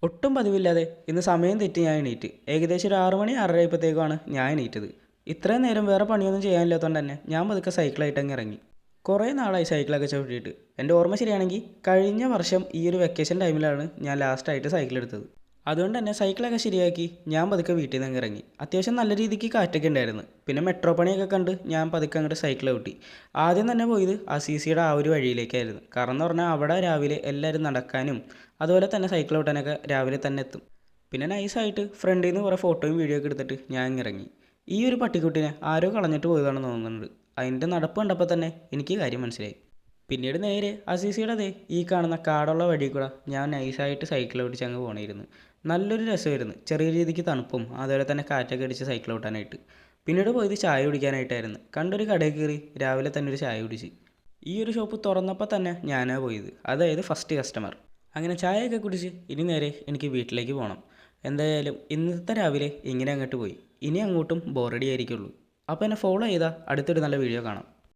ഒട്ടും പതിവില്ലാതെ ഇന്ന് സമയം തെറ്റി ഞാൻ എണീറ്റ്. ഏകദേശം ഒരു 6 മണി 6:30 ആയപ്പോഴത്തേക്കാണ് ഞാൻ എണീറ്റത്. ഇത്രയും നേരം വേറെ പണിയൊന്നും ചെയ്യാനില്ലാത്തതുകൊണ്ട് തന്നെ ഞാൻ പതുക്കെ സൈക്കിളായിട്ടങ്ങ് ഇറങ്ങി. കുറേ നാളായി സൈക്കിളൊക്കെ ചവിട്ടിയിട്ട്. എൻ്റെ ഓർമ്മ ശരിയാണെങ്കിൽ കഴിഞ്ഞ വർഷം ഈ ഒരു വെക്കേഷൻ ടൈമിലാണ് ഞാൻ ലാസ്റ്റായിട്ട് സൈക്കിൾ എടുത്തത്. അതുകൊണ്ട് തന്നെ സൈക്കിളൊക്കെ ശരിയാക്കി ഞാൻ പതുക്കെ വീട്ടിൽ നിന്ന് ഇറങ്ങി. അത്യാവശ്യം നല്ല രീതിക്ക് കാറ്റൊക്കെ ഉണ്ടായിരുന്നു. പിന്നെ മെട്രോ പണിയൊക്കെ കണ്ട് ഞാൻ പതുക്കെ അങ്ങോട്ട് സൈക്കിൾ ചവിട്ടി. ആദ്യം തന്നെ പോയത് അസീസിയുടെ ആ ഒരു വഴിയിലേക്കായിരുന്നു. കാരണം എന്ന് പറഞ്ഞാൽ അവിടെ രാവിലെ എല്ലാവരും നടക്കാനും അതുപോലെ തന്നെ സൈക്കിൾ ചവിട്ടാനൊക്കെ രാവിലെ തന്നെ എത്തും. പിന്നെ നൈസായിട്ട് ഫ്രണ്ടിൽ നിന്ന് കുറേ ഫോട്ടോയും വീഡിയോ ഒക്കെ എടുത്തിട്ട് ഞാൻ ഇറങ്ങി. ഈ ഒരു പട്ടിക്കുട്ടിനെ ആരോ കളഞ്ഞിട്ട് പോയതാണെന്ന് തോന്നുന്നുണ്ട്. അതിൻ്റെ നടപ്പ് കണ്ടപ്പോൾ തന്നെ എനിക്ക് കാര്യം മനസ്സിലായി. പിന്നീട് നേരെ അസീസിയുടെ അതേ ഈ കാണുന്ന കാടുള്ള വഴി കൂടെ ഞാൻ നൈസായിട്ട് സൈക്കിൾ ഓടിച്ച് അങ്ങ് പോകണമായിരുന്നു. നല്ലൊരു രസമായിരുന്നു. ചെറിയ രീതിക്ക് തണുപ്പും അതുപോലെ തന്നെ കാറ്റൊക്കെ അടിച്ച് സൈക്കിൾ ഓട്ടാനായിട്ട്. പിന്നീട് പോയത് ചായ കുടിക്കാനായിട്ടായിരുന്നു. കണ്ടൊരു കടയിൽ കയറി രാവിലെ തന്നെ ഒരു ചായ കുടിച്ച്. ഈ ഒരു ഷോപ്പ് തുറന്നപ്പോൾ തന്നെ ഞാനാണ് പോയത്, അതായത് ഫസ്റ്റ് കസ്റ്റമർ. അങ്ങനെ ചായയൊക്കെ കുടിച്ച് ഇനി നേരെ എനിക്ക് വീട്ടിലേക്ക് പോകണം. എന്തായാലും ഇന്നത്തെ രാവിലെ ഇങ്ങനെ അങ്ങോട്ട് പോയി. ഇനി അങ്ങോട്ടും ബോറടി ആയിരിക്കുള്ളൂ. അപ്പോൾ എന്നെ ഫോളോ ചെയ്താൽ അടുത്തൊരു നല്ല വീഡിയോ കാണാം.